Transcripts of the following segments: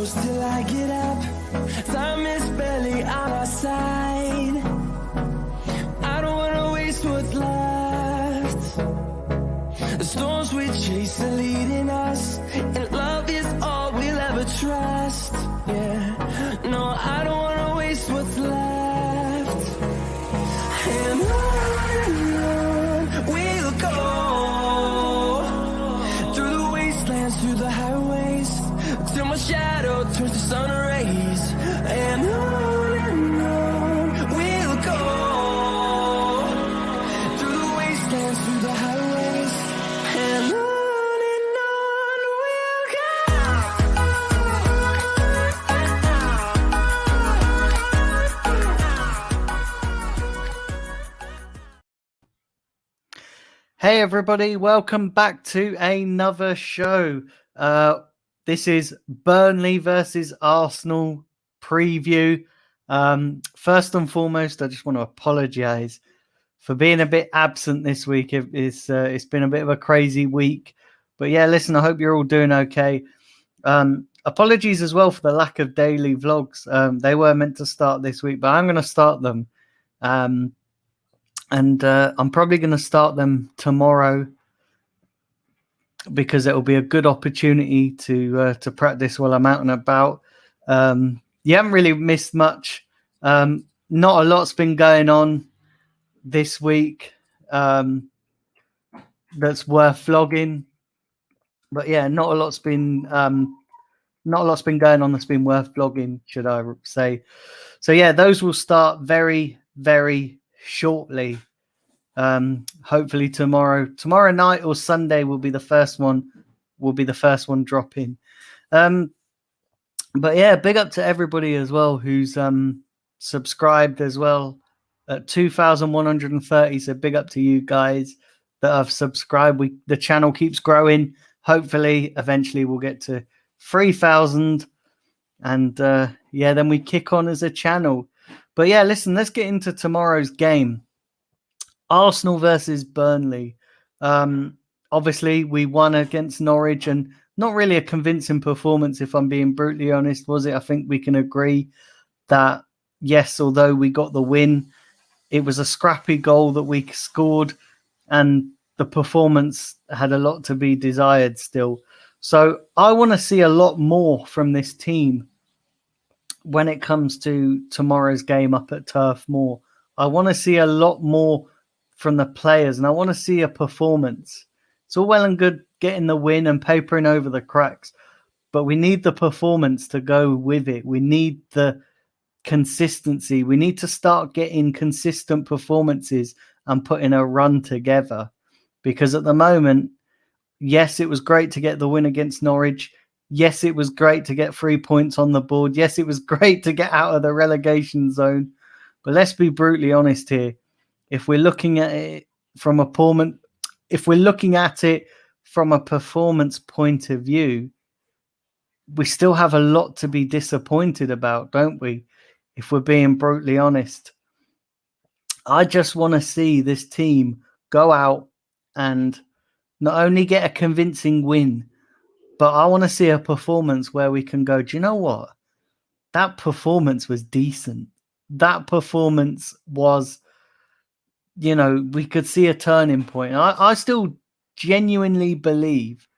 close till I get up. Time is barely on our side. I don't wanna waste what's left. The storms we chase are leading us, and love is all we'll ever trust. Yeah, no, I don't wanna waste what's left. And on we'll go, through the wastelands, through the highways, till my shadow turns to sun rays. And on we'll go, through the wastelands, through the highways, and on we'll go. Hey everybody, welcome back to another show. This is Burnley versus Arsenal preview. First and foremost, I just want to apologise for being a bit absent this week. It's been a bit of a crazy week. But yeah, listen, I hope you're all doing okay. Apologies as well for the lack of daily vlogs. They were meant to start this week, but I'm going to start them. And I'm probably going to start them tomorrow because it will be a good opportunity to practice while I'm out and about. You haven't really missed much. Not a lot's been going on this week that's worth vlogging. But yeah, not a lot's been going on that's been worth vlogging, should I say. So yeah, those will start very, very shortly. Hopefully tomorrow night or Sunday will be the first one dropping. But yeah, big up to everybody as well who's subscribed as well at 2,130. So big up to you guys that have subscribed. The channel keeps growing. Hopefully eventually we'll get to 3,000, and yeah, then we kick on as a channel. But yeah, listen, let's get into tomorrow's game. Arsenal versus Burnley. Obviously, we won against Norwich, and not really a convincing performance, if I'm being brutally honest, was it? I think we can agree that, yes, although we got the win, it was a scrappy goal that we scored, and the performance had a lot to be desired still. So I want to see a lot more from this team when it comes to tomorrow's game up at Turf Moor. I want to see a lot more from the players, and I want to see a performance. It's all well and good getting the win and papering over the cracks, but we need the performance to go with it. We need the consistency. We need to start getting consistent performances and putting a run together, because at the moment, yes, it was great to get the win against Norwich. Yes, it was great to get 3 points on the board. Yes, it was great to get out of the relegation zone. But let's be brutally honest here. If we're looking at it from a performance point of view, we still have a lot to be disappointed about, don't we? If we're being brutally honest. I just want to see this team go out and not only get a convincing win, but I want to see a performance where we can go, do you know what? That performance was decent. That performance was, you know, we could see a turning point. I still genuinely believe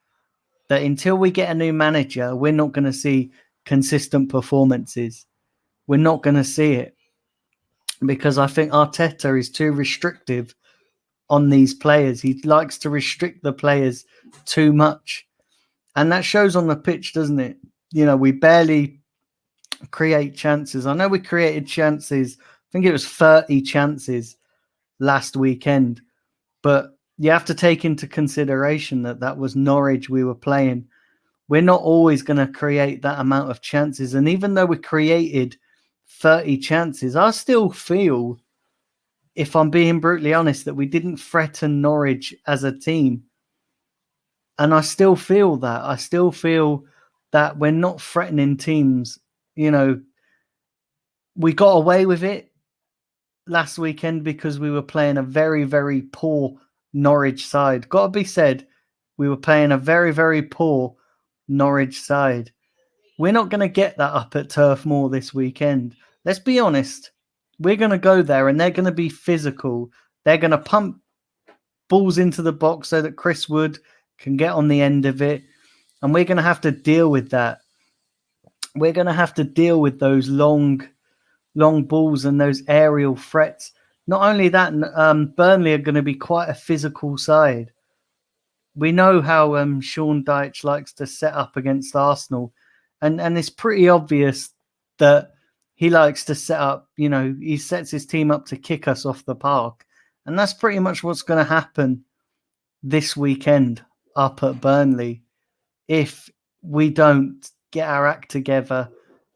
that until we get a new manager, we're not going to see consistent performances. We're not going to see it, because I think Arteta is too restrictive on these players. He likes to restrict the players too much. And that shows on the pitch, doesn't it? You know, we barely create chances. I know we created chances. I think it was 30 chances last weekend. But you have to take into consideration that was Norwich we were playing. We're not always going to create that amount of chances. And even though we created 30 chances, I still feel, if I'm being brutally honest, that we didn't threaten Norwich as a team. And I still feel that. I still feel that we're not threatening teams. You know, we got away with it last weekend because we were playing a very, very poor Norwich side. Got to be said, we were playing a very, very poor Norwich side. We're not going to get that up at Turf Moor this weekend. Let's be honest. We're going to go there and they're going to be physical. They're going to pump balls into the box so that Chris Wood can get on the end of it. And we're going to have to deal with that. We're going to have to deal with those long balls and those aerial threats. Not only that, Burnley are going to be quite a physical side. We know how Sean Dyche likes to set up against Arsenal. And it's pretty obvious that he likes to set up, he sets his team up to kick us off the park. And that's pretty much what's going to happen this weekend up at Burnley if we don't get our act together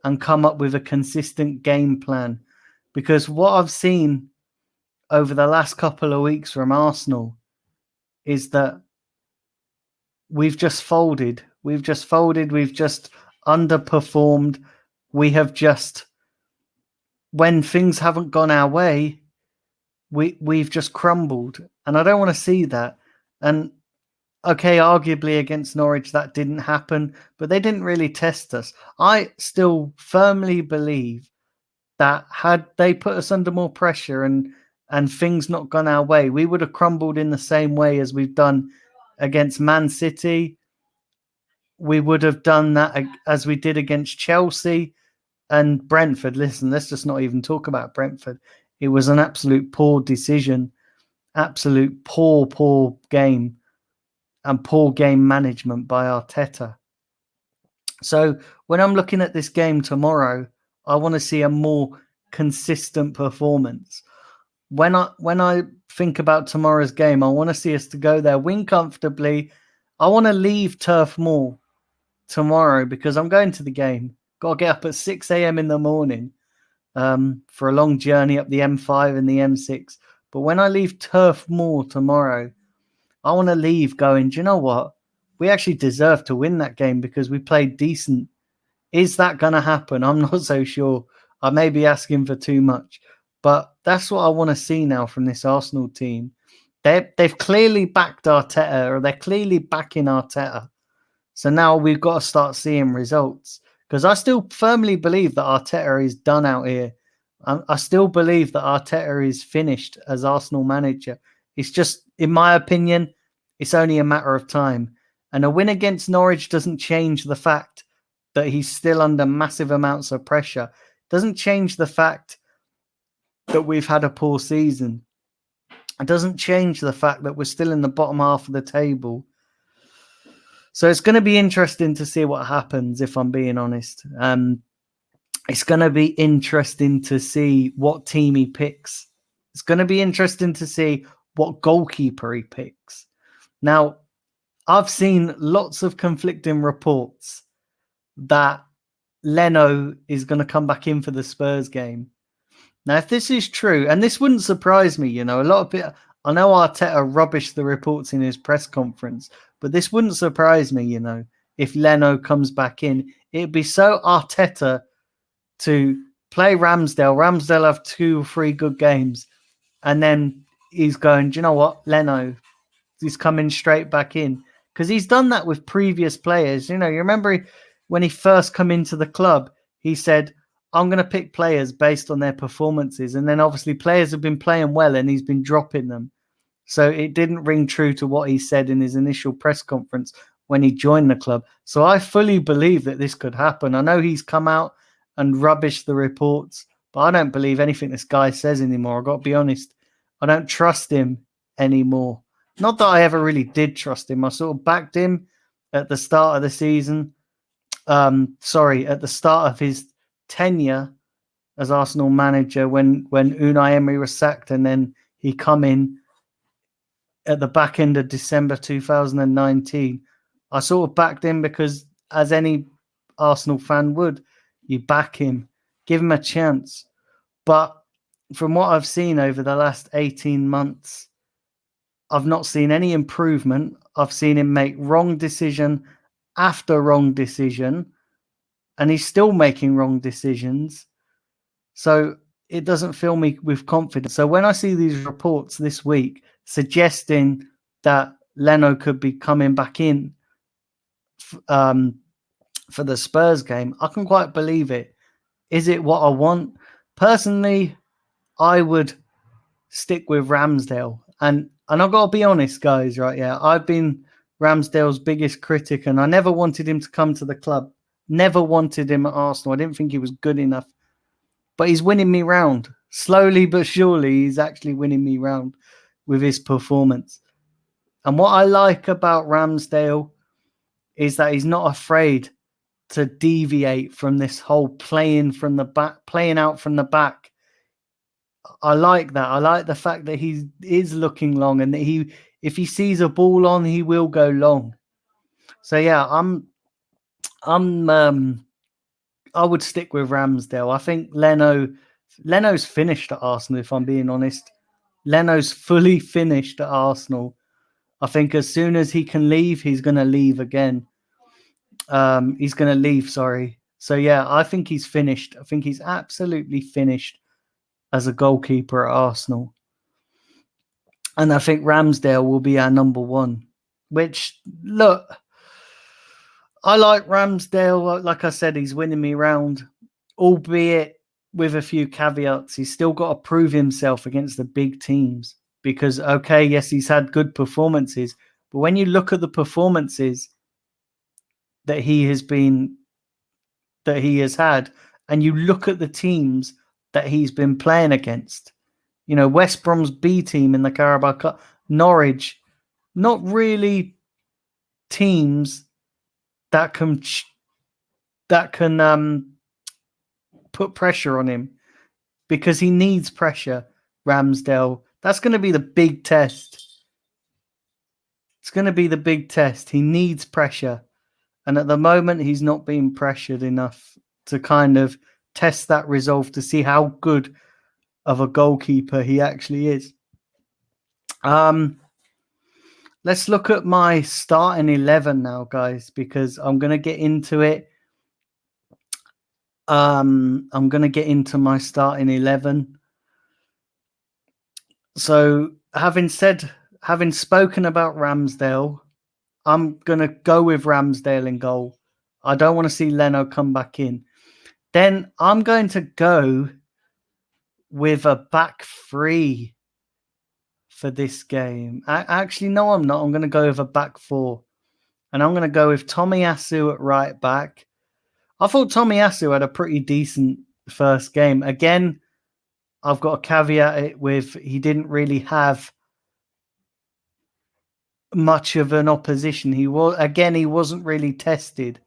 and come up with a consistent game plan. Because what I've seen over the last couple of weeks from Arsenal is that we've just folded. We've just underperformed. We have just, when things haven't gone our way, we've just crumbled. And I don't want to see that. And okay, arguably against Norwich that didn't happen, but they didn't really test us. I still firmly believe that had they put us under more pressure and things not gone our way, we would have crumbled in the same way as we've done against Man City. We would have done that as we did against Chelsea and Brentford. Listen, let's just not even talk about Brentford. It was an absolute poor decision, absolute poor game, and poor game management by Arteta. So when I'm looking at this game tomorrow, I want to see a more consistent performance. When I think about tomorrow's game, I want to see us to go there, win comfortably. I want to leave Turf Moor tomorrow because I'm going to the game. Got to get up at 6 a.m. in the morning for a long journey up the M5 and the M6. But when I leave Turf Moor tomorrow, I want to leave going, do you know what? We actually deserve to win that game because we played decent. Is that going to happen? I'm not so sure. I may be asking for too much. But that's what I want to see now from this Arsenal team. They've clearly backed Arteta, or they're clearly backing Arteta. So now we've got to start seeing results. Because I still firmly believe that Arteta is done out here. I still believe that Arteta is finished as Arsenal manager. It's just, in my opinion, it's only a matter of time. And a win against Norwich doesn't change the fact that he's still under massive amounts of pressure. Doesn't change the fact that we've had a poor season. It doesn't change the fact that we're still in the bottom half of the table. So it's going to be interesting to see what happens, if I'm being honest. It's going to be interesting to see what team he picks. It's going to be interesting to see what goalkeeper he picks. Now, I've seen lots of conflicting reports that Leno is going to come back in for the Spurs game. Now, if this is true, and this wouldn't surprise me, a lot of it, I know Arteta rubbished the reports in his press conference, but this wouldn't surprise me, if Leno comes back in. It'd be so Arteta to play Ramsdale. Ramsdale have 2 or 3 good games, and then he's going, do you know what, Leno, he's coming straight back in. Because he's done that with previous players. You remember when he first come into the club, he said, I'm going to pick players based on their performances. And then obviously players have been playing well and he's been dropping them. So it didn't ring true to what he said in his initial press conference when he joined the club. So I fully believe that this could happen. I know he's come out and rubbished the reports, but I don't believe anything this guy says anymore. I've got to be honest. I don't trust him anymore. Not that I ever really did trust him. I sort of backed him at the start of the season. At the start of his tenure as Arsenal manager when Unai Emery was sacked, and then he come in at the back end of December 2019. I sort of backed him because, as any Arsenal fan would, you back him, give him a chance. But from what I've seen over the last 18 months, I've not seen any improvement. I've seen him make wrong decision after wrong decision, and he's still making wrong decisions. So it doesn't fill me with confidence. So when I see these reports this week suggesting that Leno could be coming back in for the Spurs game. I can quite believe it. Is it what I want? Personally, I would stick with Ramsdale. And I've got to be honest, guys, right? Yeah, I've been Ramsdale's biggest critic, and I never wanted him to come to the club. Never wanted him at Arsenal. I didn't think he was good enough. But he's winning me round. Slowly but surely, he's actually winning me round with his performance. And what I like about Ramsdale is that he's not afraid to deviate from this whole playing from the back, playing out from the back. I like that. I like the fact that he is looking long, and that if he sees a ball on, he will go long. So yeah, I would stick with Ramsdale. I think Leno's finished at Arsenal, if I'm being honest. Leno's fully finished at Arsenal. I think as soon as he can leave, he's going to leave again. He's going to leave, sorry. So yeah, I think he's finished. I think he's absolutely finished as a goalkeeper at Arsenal. And I think Ramsdale will be our number one, which, look, I like Ramsdale. Like I said, he's winning me round, albeit with a few caveats. He's still got to prove himself against the big teams because, okay, yes, he's had good performances. But when you look at the performances that he has had, and you look at the teams that he's been playing against, you know, West Brom's B team in the Carabao Cup, Norwich, not really teams that can put pressure on him, because he needs pressure. Ramsdale, that's going to be the big test. It's going to be the big test. He needs pressure, and at the moment, he's not being pressured enough to kind of test that resolve to see how good of a goalkeeper he actually is. Let's look at my starting 11 now, guys, because I'm going to get into it. I'm going to get into my starting 11. So having spoken about Ramsdale, I'm going to go with Ramsdale in goal. I don't want to see Leno come back in. Then I'm going to go with a back three for this game. Actually, no, I'm not. I'm going to go with a back four. And I'm going to go with Tomiyasu at right back. I thought Tomiyasu had a pretty decent first game. Again, I've got to caveat it with he didn't really have much of an opposition. He wasn't really tested.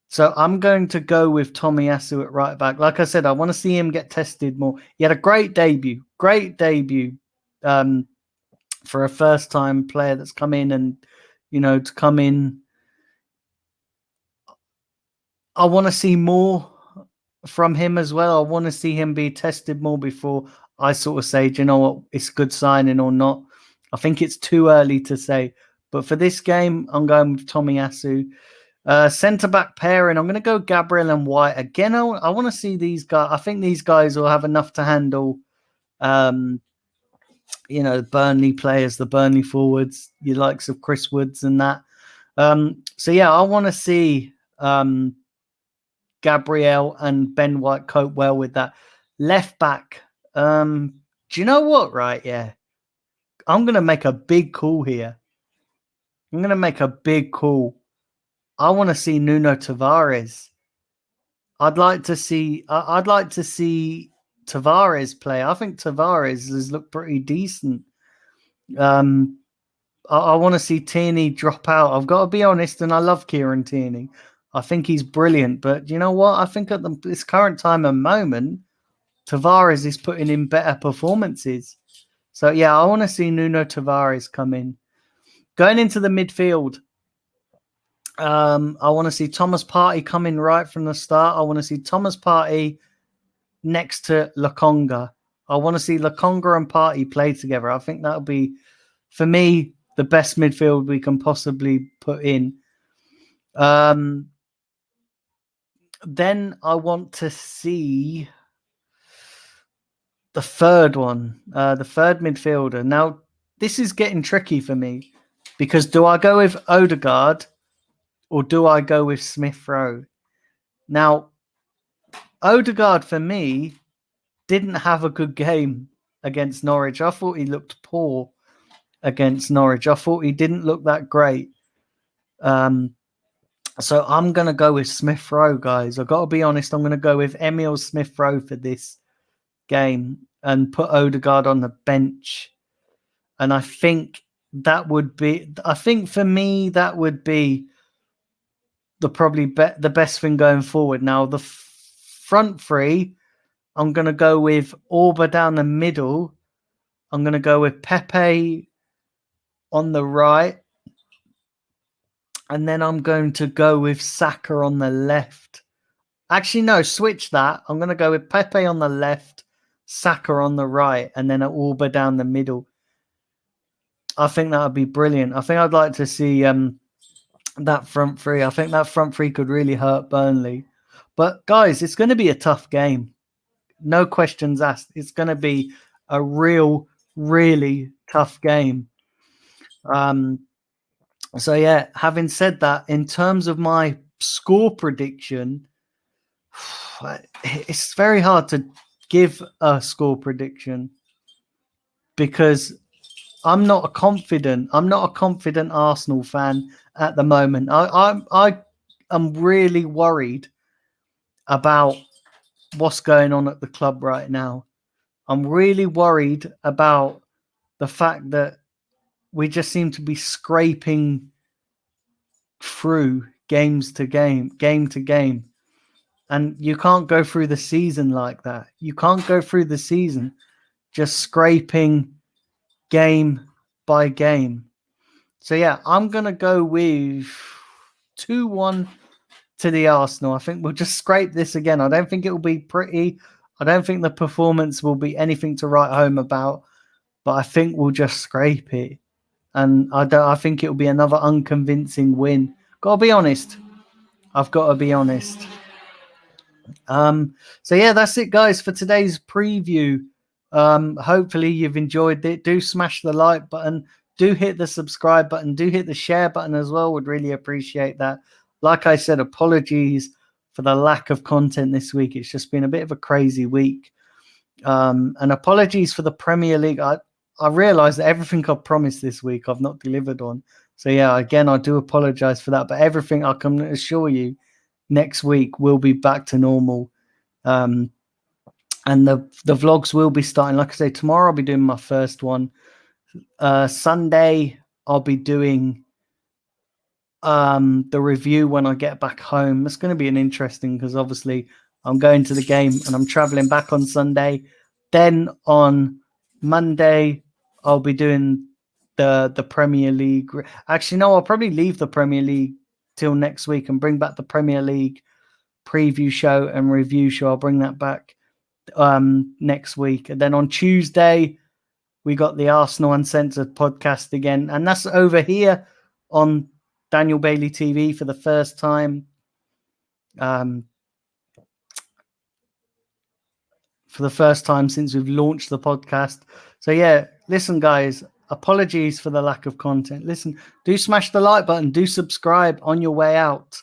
So I'm going to go with Tomiyasu at right back. Like I said, I want to see him get tested more. He had a great debut for a first-time player that's come in, and, you know, to come in. I want to see more from him as well. I want to see him be tested more before I sort of say, do you know what, it's a good signing or not. I think it's too early to say. But for this game, I'm going with Tomiyasu. Centre-back pairing, I'm going to go Gabriel and White. Again, I want to see these guys. I think these guys will have enough to handle, you know, Burnley players, the Burnley forwards, your likes of Chris Woods and that. So, yeah, I want to see Gabriel and Ben White cope well with that. Left back. Do you know what, right? Yeah. I'm going to make a big call here. I want to see Nuno Tavares. I'd like to see Tavares play. I think Tavares has looked pretty decent. I want to see Tierney drop out. I've got to be honest, and I love Kieran Tierney. I think he's brilliant, but you know what? I think at this current time and moment, Tavares is putting in better performances. So yeah, I want to see Nuno Tavares come in. Going into the midfield, I want to see Thomas Partey come in right from the start. I want to see Thomas Partey next to Lokonga. I want to see Lokonga and Partey play together. I think that'll be, for me, the best midfield we can possibly put in. Then I want to see the third one, the third midfielder. Now, this is getting tricky for me, because do I go with Odegaard or do I go with Smith Rowe? Now, Odegaard for me didn't have a good game against Norwich. I thought he looked poor against Norwich. I thought he didn't look that great. So I'm going to go with Smith Rowe, guys. I've got to be honest. I'm going to go with Emil Smith Rowe for this game and put Odegaard on the bench. And I think that would be, I think for me, that would be the probably the best thing going forward. Now, the front three, I'm going to go with Auba down the middle. I'm going to go with Pepe on the right. And then I'm going to go with Saka on the left. Actually, no, switch that. I'm going to go with Pepe on the left, Saka on the right, and then Auba down the middle. I think that would be brilliant. I think I'd like to see that front three. I think that front three could really hurt Burnley. But, guys, it's going to be a tough game. No questions asked. It's going to be a really tough game. So, yeah, having said that, in terms of my score prediction, it's very hard to give a score prediction because I'm not a confident Arsenal fan at the moment. I am really worried about what's going on at the club right now. I'm really worried about the fact that we just seem to be scraping through game to game. And you can't go through the season like that. You can't go through the season just scraping game by game. So, yeah, I'm going to go with 2-1 to the Arsenal. I think we'll just scrape this again. I don't think it will be pretty. I don't think the performance will be anything to write home about. But I think we'll just scrape it. And I think it will be another unconvincing win. Got to be honest. I've got to be honest. So yeah, that's it, guys, for today's preview. Hopefully you've enjoyed it. Do smash the like button. Do hit the subscribe button. Do hit the share button as well. Would really appreciate that. Like I said, apologies for the lack of content this week. It's just been a bit of a crazy week. And apologies for the Premier League. I realised that everything I've promised this week I've not delivered on. So yeah, again, I do apologise for that. But everything I can assure you, next week we'll be back to normal. And the vlogs will be starting. Like I say, tomorrow I'll be doing my first one. Sunday I'll be doing the review when I get back home. It's going to be an interesting because obviously I'm going to the game and I'm traveling back on Sunday. Then on Monday I'll be doing the Premier League. Actually, no, I'll probably leave the Premier League till next week and bring back the Premier League preview show and review show. I'll bring that back next week. And then on Tuesday we got the Arsenal Uncensored podcast again, and that's over here on Daniel Bailey TV for the first time. For the first time since we've launched the podcast. So yeah, listen, guys, apologies for the lack of content. Listen, do smash the like button, do subscribe on your way out.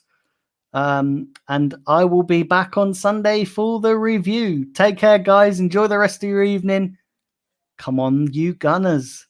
And I will be back on Sunday for the review. Take care, guys. Enjoy the rest of your evening. Come on, you Gunners.